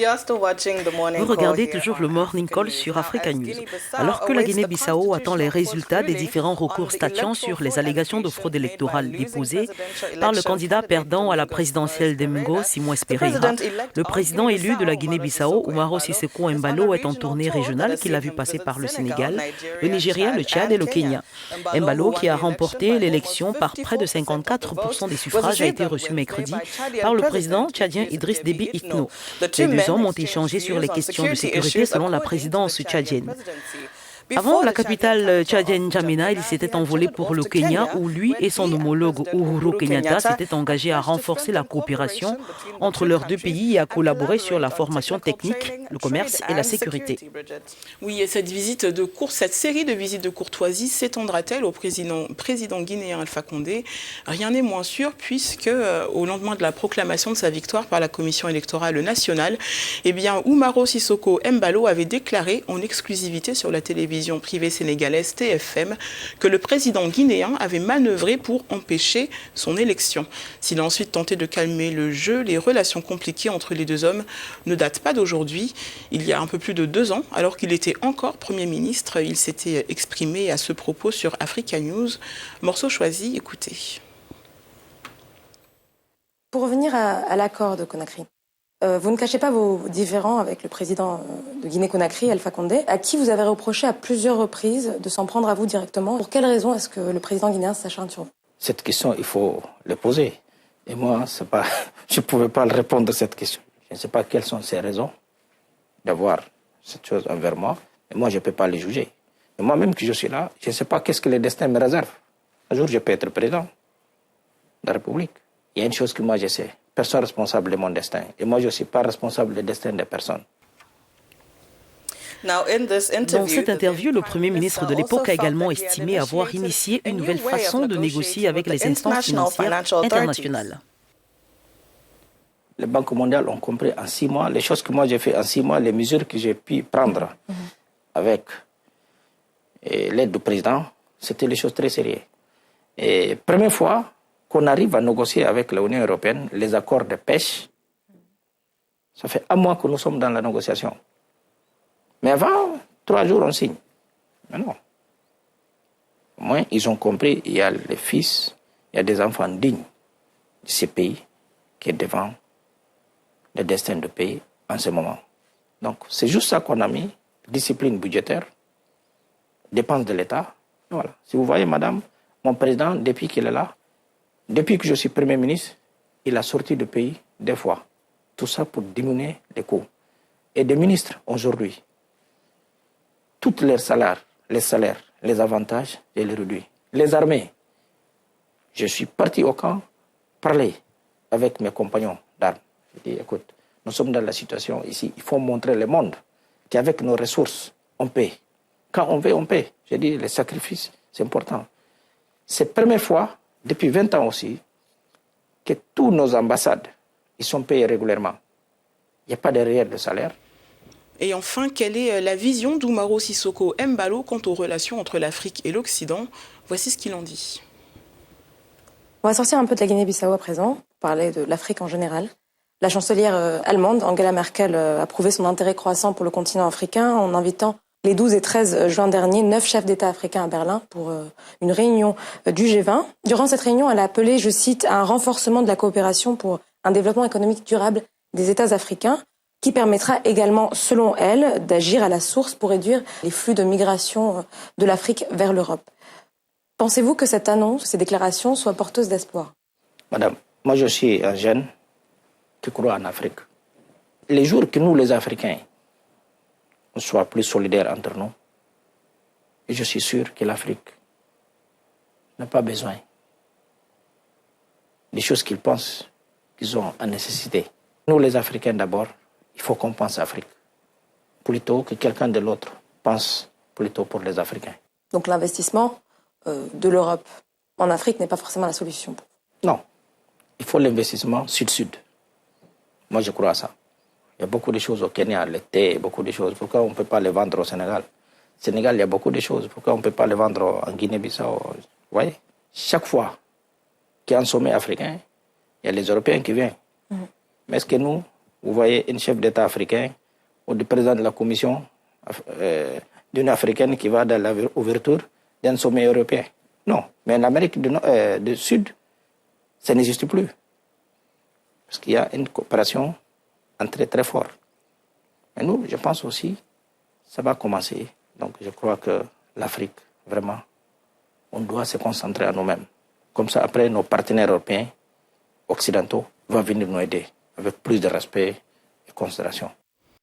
Vous regardez toujours le Morning Call sur Africa News. Alors que la Guinée-Bissau attend les résultats des différents recours statuant sur les allégations de fraude électorale déposées par le candidat perdant à la présidentielle d'Emgo, Simões Pereira, le président élu de la Guinée-Bissau, Umaro Sissoco Embalo, est en tournée régionale qu'il a vu passer par le Sénégal, le Nigeria, le Tchad et le Kenya. Embalo, qui a remporté l'élection par près de 54% des suffrages, a été reçu mercredi par le président tchadien Idriss Déby Itno. Les deux hommes ont échangé sur les questions de sécurité selon la présidence tchadienne. Avant la capitale tchadienne N'Djamena, il s'était envolé pour le Kenya où lui et son homologue Uhuru Kenyatta s'étaient engagés à renforcer la coopération entre leurs deux pays et à collaborer sur la formation technique, le commerce et la sécurité. Oui, et cette série de visites de courtoisie s'étendra-t-elle au président guinéen Alpha Condé? Rien n'est moins sûr puisque au lendemain de la proclamation de sa victoire par la Commission électorale nationale, Umaro Sissoco Embalo avait déclaré en exclusivité sur la télévision privée sénégalaise TFM que le président guinéen avait manœuvré pour empêcher son élection. S'il a ensuite tenté de calmer le jeu, les relations compliquées entre les deux hommes ne datent pas d'aujourd'hui. Il y a un peu plus de 2 ans, alors qu'il était encore Premier ministre, il s'était exprimé à ce propos sur Africa News. Morceau choisi, écoutez. Pour revenir à l'accord de Conakry, vous ne cachez pas vos différends avec le président de Guinée-Conakry, Alpha Condé, à qui vous avez reproché à plusieurs reprises de s'en prendre à vous directement. Pour quelles raisons est-ce que le président guinéen s'acharne sur vous? Cette question, il faut la poser. Et moi, je ne pouvais pas répondre à cette question. Je ne sais pas quelles sont ces raisons d'avoir cette chose envers moi. Et moi, je ne peux pas les juger. Et moi-même que je suis là, je ne sais pas qu'est-ce que le destin me réserve. Un jour, je peux être président de la République. Il y a une chose que moi, je sais. Personne responsable de mon destin. Et moi, je ne suis pas responsable du destin de personne. Dans cette interview, le Premier ministre de l'époque a également estimé avoir initié une nouvelle façon de négocier avec les instances financières internationales. Les banques mondiales ont compris en 6 mois, les choses que moi j'ai fait en 6 mois, les mesures que j'ai pu prendre avec l'aide du président, c'était des choses très sérieuses. Et première fois qu'on arrive à négocier avec l'Union européenne les accords de pêche, ça fait 1 mois que nous sommes dans la négociation. Mais avant, 3 jours, on signe. Mais non. Au moins, ils ont compris, il y a les fils, il y a des enfants dignes de ces pays qui est devant le destin du pays en ce moment. Donc, c'est juste ça qu'on a mis, discipline budgétaire, dépenses de l'État. Voilà. Si vous voyez, madame, mon président, depuis qu'il est là, depuis que je suis Premier ministre, il a sorti du pays 2 fois. Tout ça pour diminuer les coûts. Et des ministres, aujourd'hui, tous les salaires, les avantages, je les réduis. Les armées, je suis parti au camp, parler avec mes compagnons d'armes. Je dis, écoute, nous sommes dans la situation ici, il faut montrer le monde qu'avec nos ressources, on paie. Quand on veut, on paie. Je dis, les sacrifices, c'est important. C'est la première fois, depuis 20 ans aussi, que tous nos ambassades, ils sont payés régulièrement. Il n'y a pas de réel de salaire. Et enfin, quelle est la vision d'Umaro Sissoco Embalo quant aux relations entre l'Afrique et l'Occident? Voici ce qu'il en dit. On va sortir un peu de la Guinée-Bissau à présent, parler de l'Afrique en général. La chancelière allemande, Angela Merkel, a prouvé son intérêt croissant pour le continent africain en invitant les 12 et 13 juin dernier 9 chefs d'État africains à Berlin pour une réunion du G20. Durant cette réunion, elle a appelé, je cite, à un renforcement de la coopération pour un développement économique durable des États africains, qui permettra également, selon elle, d'agir à la source pour réduire les flux de migration de l'Afrique vers l'Europe. Pensez-vous que cette annonce, ces déclarations soient porteuses d'espoir? Madame, moi je suis un jeune qui croit en Afrique. Les jours que nous, les Africains, nous soyons plus solidaires entre nous, et je suis sûr que l'Afrique n'a pas besoin des choses qu'ils pensent qu'ils ont en nécessité. Nous, les Africains, d'abord, il faut qu'on pense à l'Afrique, plutôt que quelqu'un de l'autre pense plutôt pour les Africains. Donc l'investissement de l'Europe en Afrique n'est pas forcément la solution? Non, il faut l'investissement sud-sud. Moi, je crois à ça. Il y a beaucoup de choses au Kenya, le thé, beaucoup de choses. Pourquoi on ne peut pas les vendre au Sénégal? Au Sénégal, il y a beaucoup de choses. Pourquoi on ne peut pas les vendre en Guinée-Bissau? Vous voyez, chaque fois qu'il y a un sommet africain, il y a les Européens qui viennent. Mais est-ce que nous, vous voyez un chef d'État africain ou le président de la Commission d'une africaine qui va dans l'ouverture d'un sommet européen. Non, mais en Amérique du Sud, ça n'existe plus. Parce qu'il y a une coopération très forte. Et nous, je pense aussi, ça va commencer. Donc je crois que l'Afrique, vraiment, on doit se concentrer à nous-mêmes. Comme ça, après, nos partenaires européens, occidentaux, vont venir nous aider avec plus de respect et considération.